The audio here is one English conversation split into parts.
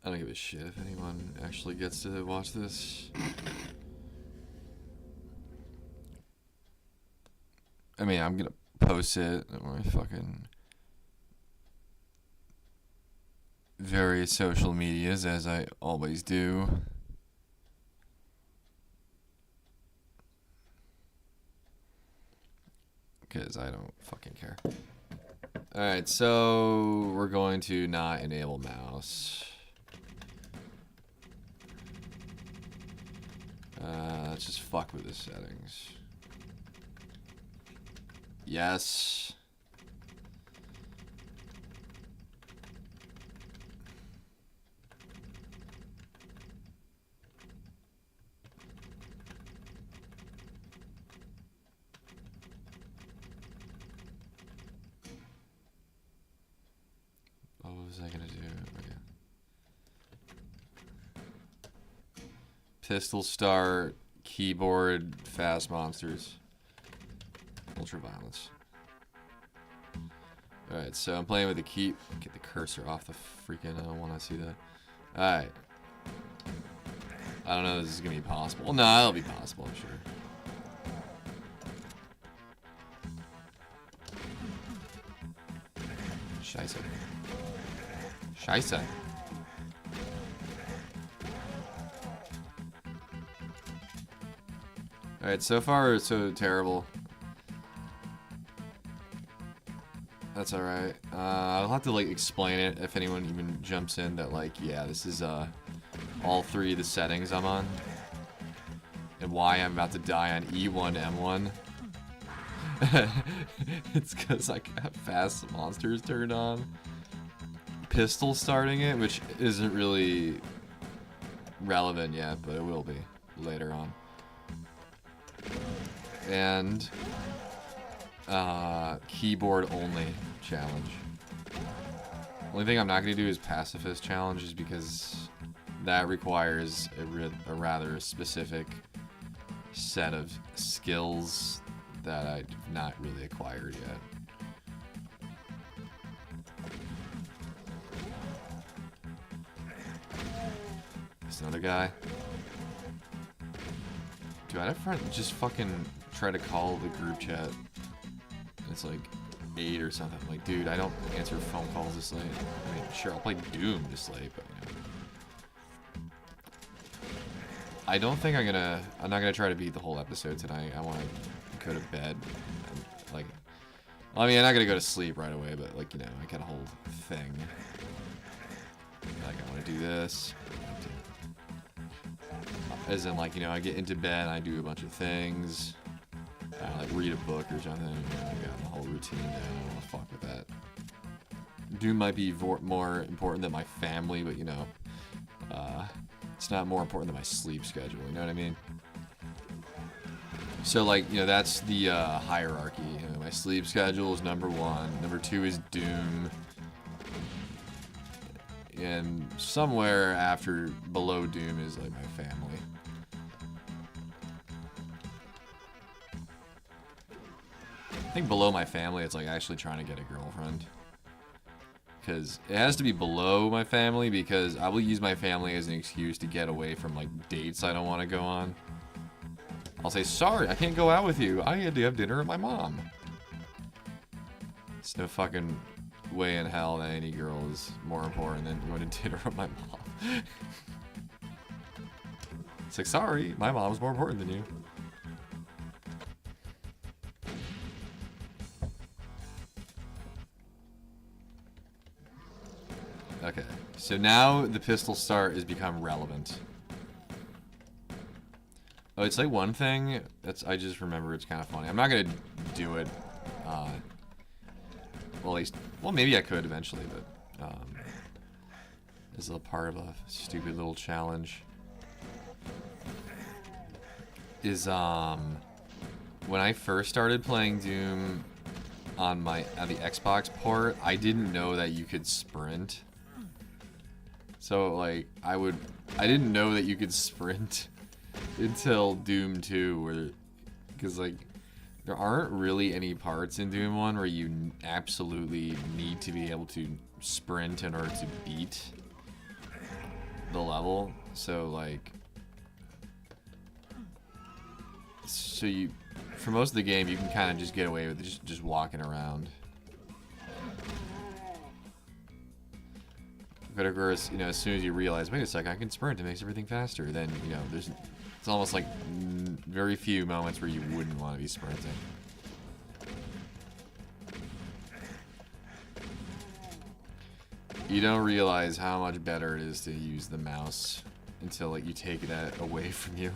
I don't give a shit if anyone actually gets to watch this. I mean, I'm gonna post it on my fucking various social medias, as I always do. Because I don't fucking care. Alright, so we're going to not enable mouse. Let's just fuck with the settings. Yes. What was I gonna do? Okay. Pistol start, keyboard, fast monsters, ultra violence. Alright, so I'm playing with the key. Get the cursor off the freaking. I don't want to see that. Alright. I don't know if this is gonna be possible. Well, no, it'll be possible, I'm sure. Scheiße. Scheiße. Alright, so far it's so terrible. That's alright. I'll have to like explain it if anyone even jumps in that like, yeah, this is all three of the settings I'm on. And why I'm about to die on E1, M1. It's because I got fast monsters turned on. Pistol starting it, which isn't really relevant yet, but it will be later on. And keyboard only challenge. Only thing I'm not going to do is pacifist challenges because that requires a rather specific set of skills that I've not really acquired yet. There's another guy. Dude, I have just fucking try to call the group chat. It's like 8 or something. I'm like, dude, I don't answer phone calls this late. I mean, sure, I'll play Doom this late, but you know. I don't think I'm not gonna try to beat the whole episode tonight. I want to go to bed. Like, I mean, I'm not gonna go to sleep right away, but like, you know, I got a whole thing. Like, I want to do this. As in, like, you know, I get into bed, I do a bunch of things. Like, read a book or something. You know, I got the whole routine down. I don't want to fuck with that. Doom might be more important than my family, but, you know, it's not more important than my sleep schedule. You know what I mean? So, like, you know, that's the hierarchy. You know, my sleep schedule is number 1. Number 2 is Doom. And somewhere after, below Doom is, like, my family. I think below my family, it's, like, actually trying to get a girlfriend. Because it has to be below my family, because I will use my family as an excuse to get away from, like, dates I don't want to go on. I'll say, sorry, I can't go out with you. I had to have dinner with my mom. It's no fucking way in hell that any girl is more important than going to dinner with my mom. It's like, sorry, my mom's more important than you. Okay, so now the pistol start has become relevant. Oh, it's like one thing that's, I just remember it's kind of funny. I'm not gonna do it, well, at least, well, maybe I could eventually, but, this is a part of a stupid little challenge. Is, when I first started playing Doom on the Xbox port, I didn't know that you could sprint. So, like, I didn't know that you could sprint until Doom 2, where, because, like, there aren't really any parts in Doom 1 where you absolutely need to be able to sprint in order to beat. the level. So like, you, for most of the game, you can kind of just get away with just walking around. But of course, you know, as soon as you realize, wait a second, I can sprint, it makes everything faster, then, you know, it's almost like very few moments where you wouldn't want to be sprinting. You don't realize how much better it is to use the mouse until like you take it away from you.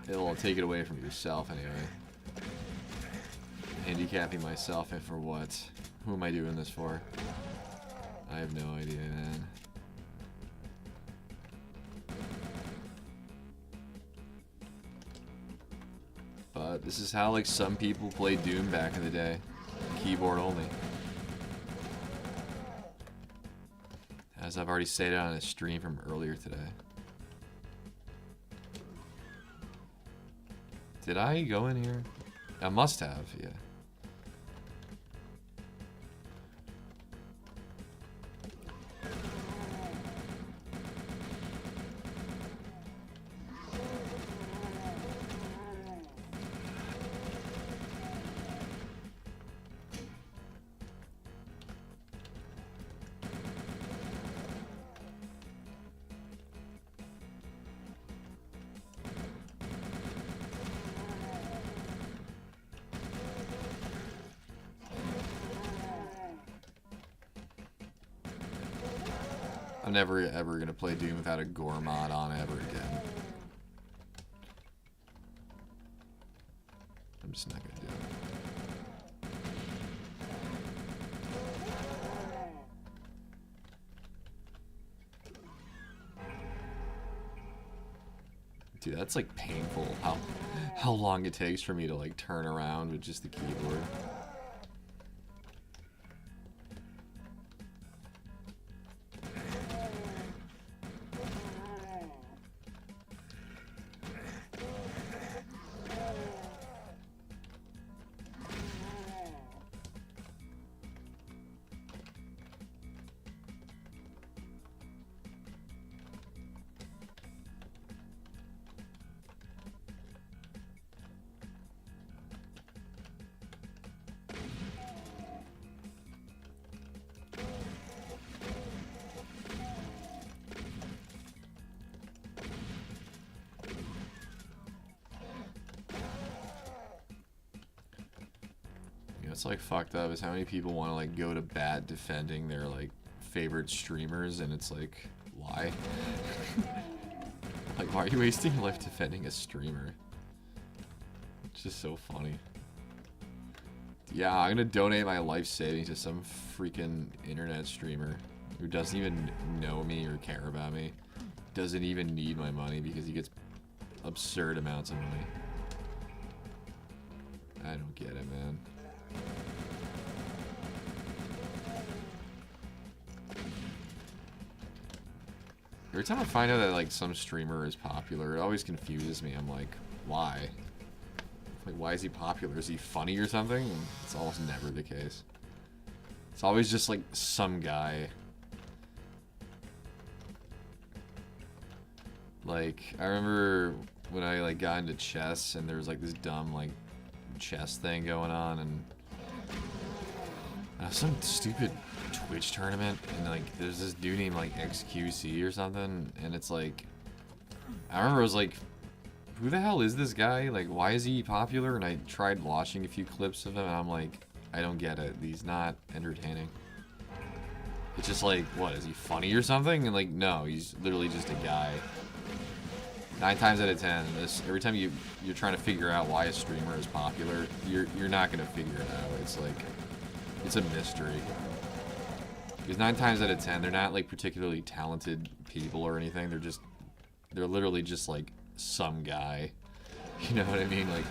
It'll take it away from yourself anyway. Handicapping myself, and for what? Who am I doing this for? I have no idea, man. But this is how like some people played Doom back in the day. Keyboard only. As I've already stated on a stream from earlier today. Did I go in here? I must have, yeah. I'm never ever gonna play Doom without a gore mod on ever again. I'm just not gonna do it. Dude, that's like painful how long it takes for me to like turn around with just the keyboard. What's like fucked up is how many people want to like go to bat defending their like favorite streamers, and it's like, why? Like, why are you wasting your life defending a streamer? It's just so funny. Yeah, I'm gonna donate my life savings to some freaking internet streamer who doesn't even know me or care about me, doesn't even need my money because he gets absurd amounts of money. I don't get it, man. Every time I find out that like some streamer is popular, it always confuses me. I'm like, why? Like, why is he popular? Is he funny or something? And it's almost never the case. It's always just like some guy. Like, I remember when I like got into chess and there was like this dumb like chess thing going on, and some stupid Twitch tournament, and like there's this dude named like XQC or something, and it's like, I remember I was like, who the hell is this guy? Like, why is he popular? And I tried watching a few clips of him, and I'm like, I don't get it. He's not entertaining. It's just like, what, is he funny or something? And like, no, he's literally just a guy. 9 times out of 10, every time you're trying to figure out why a streamer is popular, you're not gonna figure it out. It's like, it's a mystery. Because 9 times out of 10, they're not like particularly talented people or anything. They're literally just like some guy. You know what I mean? Like,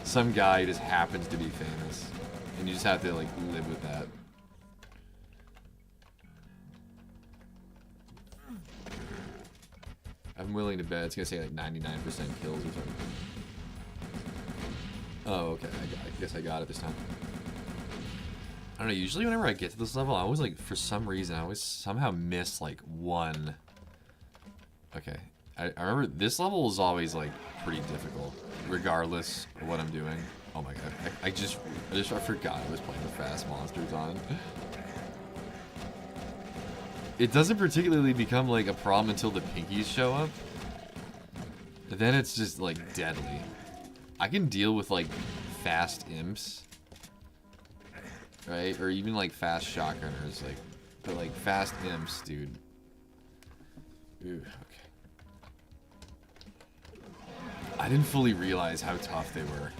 some guy who just happens to be famous, and you just have to like live with that. I'm willing to bet it's gonna say like 99% kills or something. Oh, okay. I guess I got it this time. I don't know, usually whenever I get to this level, I always, like, for some reason, I always somehow miss, like, one. Okay. I remember this level is always, like, pretty difficult, regardless of what I'm doing. Oh my god. I forgot I was playing with fast monsters on. It doesn't particularly become, like, a problem until the pinkies show up. But then it's just, like, deadly. I can deal with, like, fast imps. Right? Or even, like, fast shotgunners. Like, but, like, fast imps, dude. Ooh, okay. I didn't fully realize how tough they were.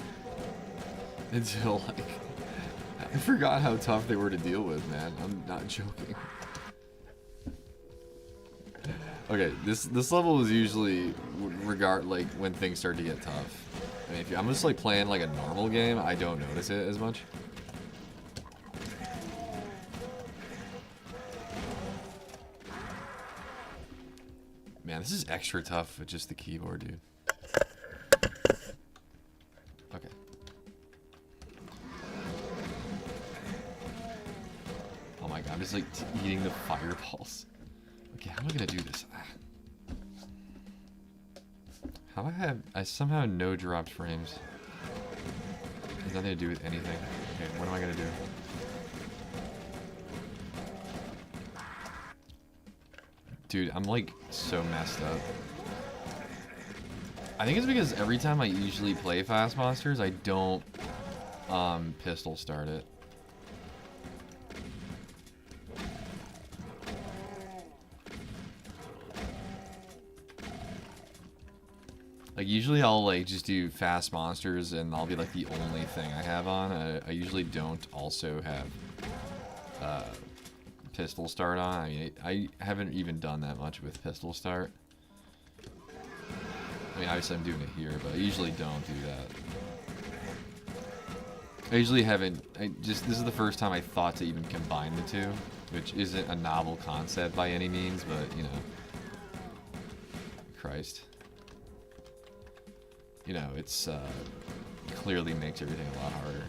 Until, like, I forgot how tough they were to deal with, man. I'm not joking. Okay, this level is usually like when things start to get tough. I mean, if I'm just like playing like a normal game, I don't notice it as much. Man, this is extra tough with just the keyboard, dude. Okay. Oh my god, I'm just like eating the fireballs. Okay, how am I gonna do this? How I somehow have no dropped frames. It has nothing to do with anything. Okay, what am I gonna do? Dude, I'm like so messed up. I think it's because every time I usually play Fast Monsters, I don't pistol start it. Like, usually I'll, like, just do Fast Monsters, and I'll be, like, the only thing I have on. I usually don't also have Pistol Start on. I mean, I haven't even done that much with Pistol Start. I mean, obviously I'm doing it here, but I usually don't do that. I usually haven't... this is the first time I thought to even combine the two, which isn't a novel concept by any means, but, you know... Christ. You know, it's, clearly makes everything a lot harder.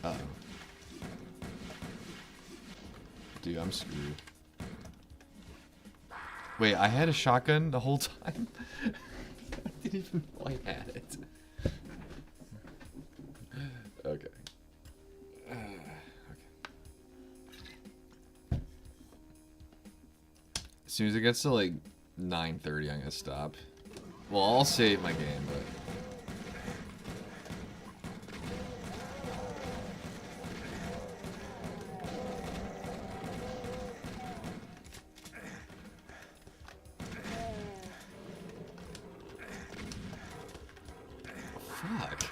Uh-oh. Dude, I'm screwed. Wait, I had a shotgun the whole time? I didn't even know I had it. Okay. Okay. As soon as it gets to like 9:30, I'm gonna stop. Well, I'll save my game, but... Fuck.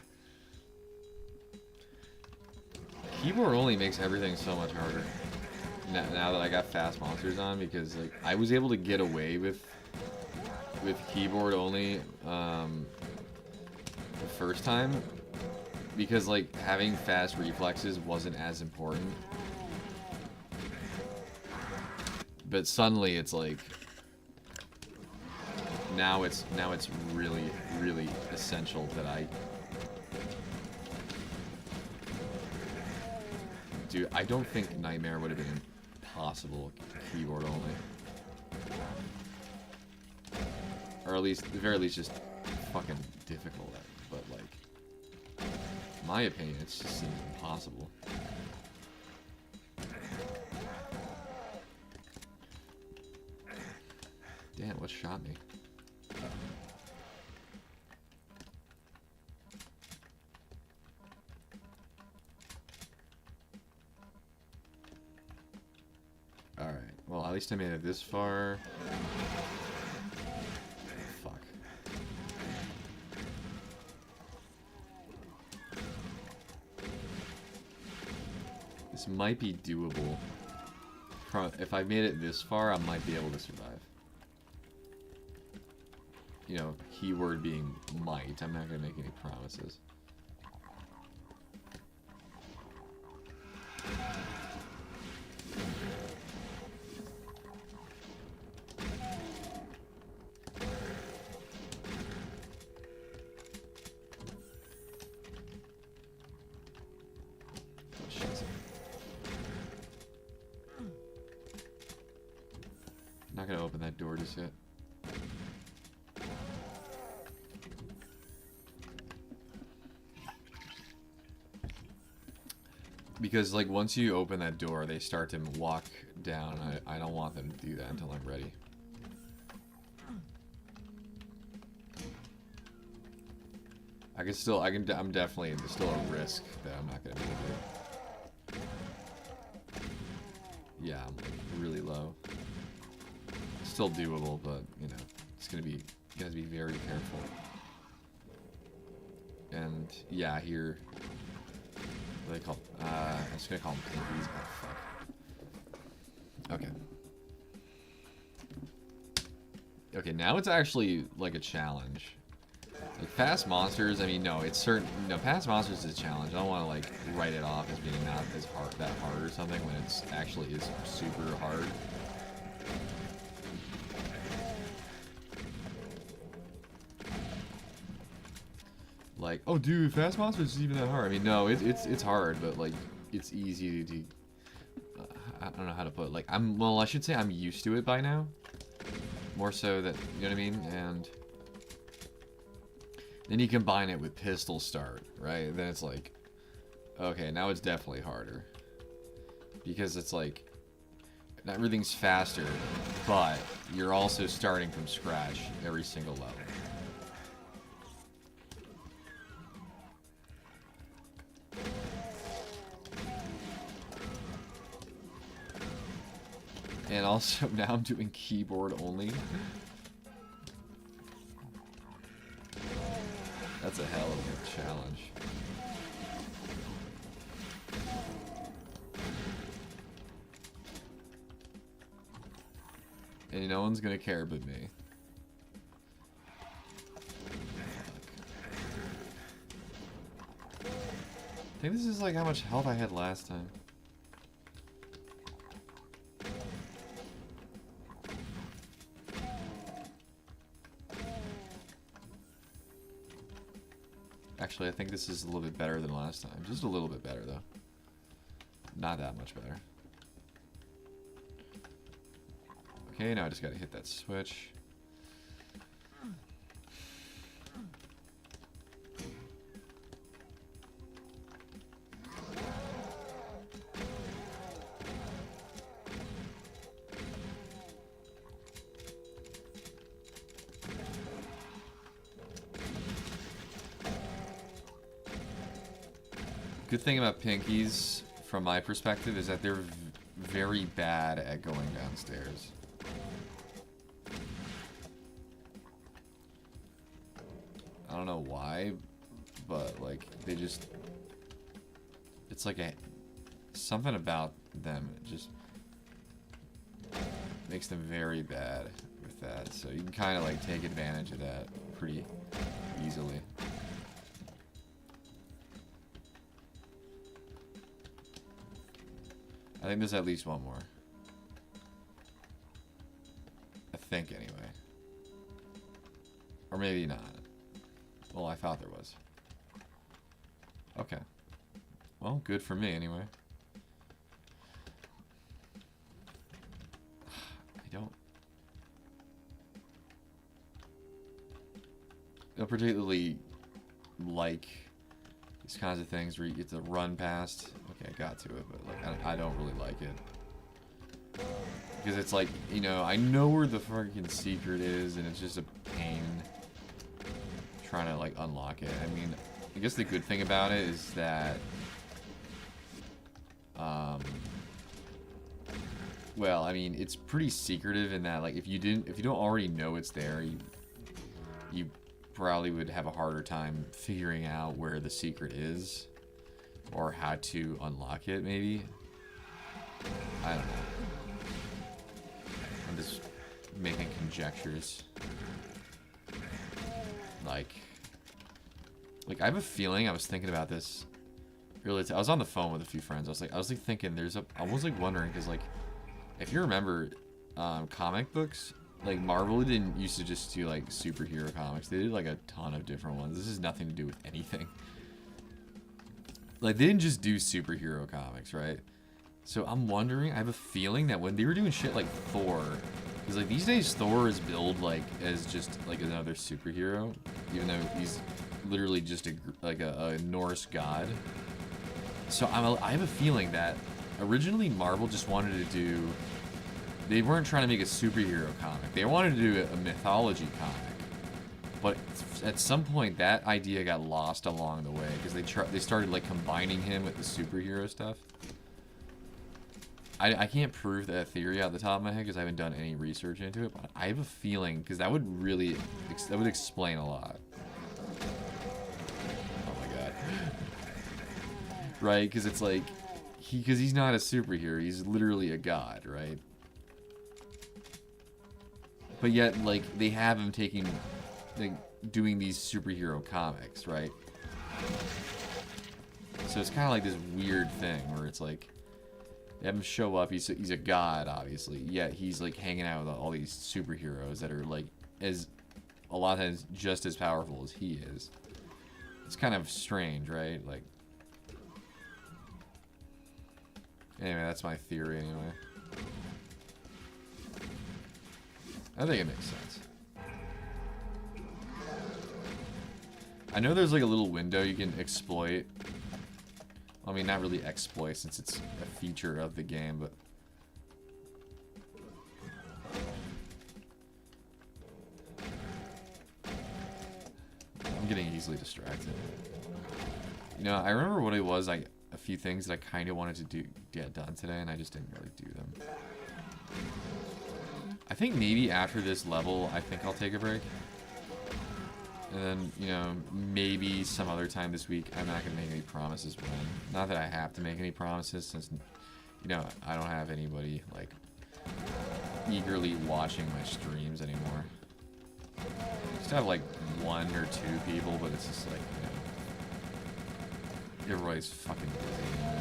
Keyboard only makes everything so much harder. Now that I got fast monsters on, because like I was able to get away with keyboard only the first time, because like having fast reflexes wasn't as important. But suddenly it's like now it's really essential that I... Dude, I don't think Nightmare would have been impossible keyboard only. Or at least, at the very least, just fucking difficult. But like, in my opinion, it just seems impossible. Damn, what shot me? Alright, well, at least I made it this far. Fuck. This might be doable if I made it this far, I might be able to survive. You know, keyword being might. I'm not gonna make any promises. Not gonna open that door just yet. Because, like, once you open that door, they start to walk down. I don't want them to do that until I'm ready. I'm definitely, there's still a risk that I'm not gonna be able to do. Yeah, I'm like really low. Still doable, but, you know, it's gonna be, you have to be very careful. And, yeah, here... What do they call? I'm just gonna call them pinkies. Oh, fuck. Okay. Okay, now it's actually like a challenge. Like fast monsters. I mean, no, it's certain. No, fast monsters is a challenge. I don't want to like write it off as being not as hard, that hard or something when it's actually is super hard. Like, oh dude, fast monsters is even that hard. I mean, no, it's hard, but like, it's easy to I don't know how to put it. Like, well, I should say I'm used to it by now. More so that, you know what I mean? And then you combine it with pistol start, right? Then it's like, okay, now it's definitely harder. Because it's like, not everything's faster, but you're also starting from scratch every single level. And also, now I'm doing keyboard only. That's a hell of a challenge. And no one's gonna care but me. I think this is like how much health I had last time. Actually, I think this is a little bit better than last time. Just a little bit better, though. Not that much better. Okay, now I just gotta hit that switch. Good thing about pinkies, from my perspective, is that they're very bad at going downstairs. I don't know why, but like they just, it's like something about them just makes them very bad with that. So you can kind of like take advantage of that pretty easily. I think there's at least one more. I think, anyway. Or maybe not. Well, I thought there was. Okay. Well, good for me, anyway. I don't particularly like these kinds of things where you get to run past. Okay, I got to it, but like I don't really like it. Because it's like, you know, I know where the freaking secret is, and it's just a pain trying to like unlock it. I mean, I guess the good thing about it is that well, I mean, it's pretty secretive in that like if you don't already know it's there, you probably would have a harder time figuring out where the secret is or how to unlock it, maybe. I don't know. conjectures. Like I have a feeling, I was thinking about this earlier. I was on the phone with a few friends. I was like thinking, I was like wondering, because like, if you remember, comic books, like Marvel didn't used to just do like superhero comics. They did like a ton of different ones. This has nothing to do with anything. Like, they didn't just do superhero comics, right? So I'm wondering, I have a feeling that when they were doing shit like Thor, because like these days Thor is billed like as just like another superhero, even though he's literally just a Norse god. So I have a feeling that originally Marvel just wanted to do, they weren't trying to make a superhero comic. They wanted to do a mythology comic. But at some point, that idea got lost along the way because they started like combining him with the superhero stuff. I can't prove that theory out the top of my head because I haven't done any research into it, but I have a feeling, because that would really explain a lot. Oh my god. Right, because it's like, because he's not a superhero, he's literally a god, right? But yet, like, they have him taking, like, doing these superhero comics, right? So it's kind of like this weird thing where it's like, they have him show up, he's a god, obviously, yet he's like hanging out with all these superheroes that are like, as a lot of times just as powerful as he is. It's kind of strange, right? Like, anyway, that's my theory anyway. I think it makes sense. I know there's like a little window you can exploit. I mean, not really exploit since it's a feature of the game, but... I'm getting easily distracted. You know, I remember what it was, like, a few things that I kind of wanted to get done today, and I just didn't really do them. I think maybe after this level, I think I'll take a break. And then, you know, maybe some other time this week, I'm not going to make any promises when. Not that I have to make any promises, since, you know, I don't have anybody, like, eagerly watching my streams anymore. I just have, like, 1 or 2 people, but it's just, like, you know, everybody's fucking busy. You know?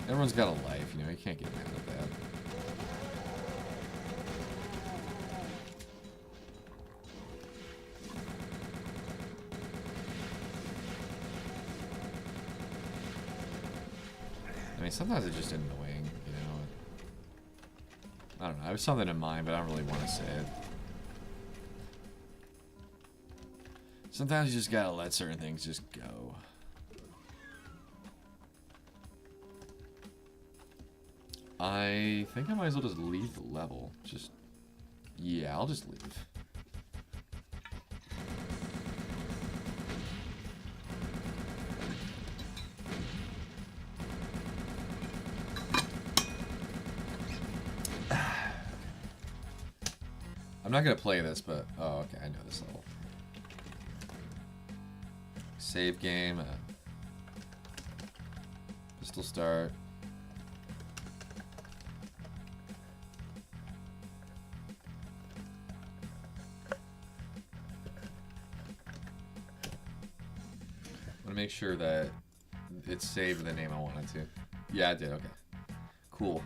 Everyone's got a life, you know, you can't get mad at that. I mean, sometimes it's just annoying, you know. I don't know. I have something in mind, but I don't really want to say it. Sometimes you just gotta let certain things just go. I think I might as well just leave the level. Just, yeah, I'll just leave. I'm not gonna play this, but oh, okay, I know this level. Save game. Pistol start. I want to make sure that it's saved the name I wanted to. Yeah, I did. Okay. Cool.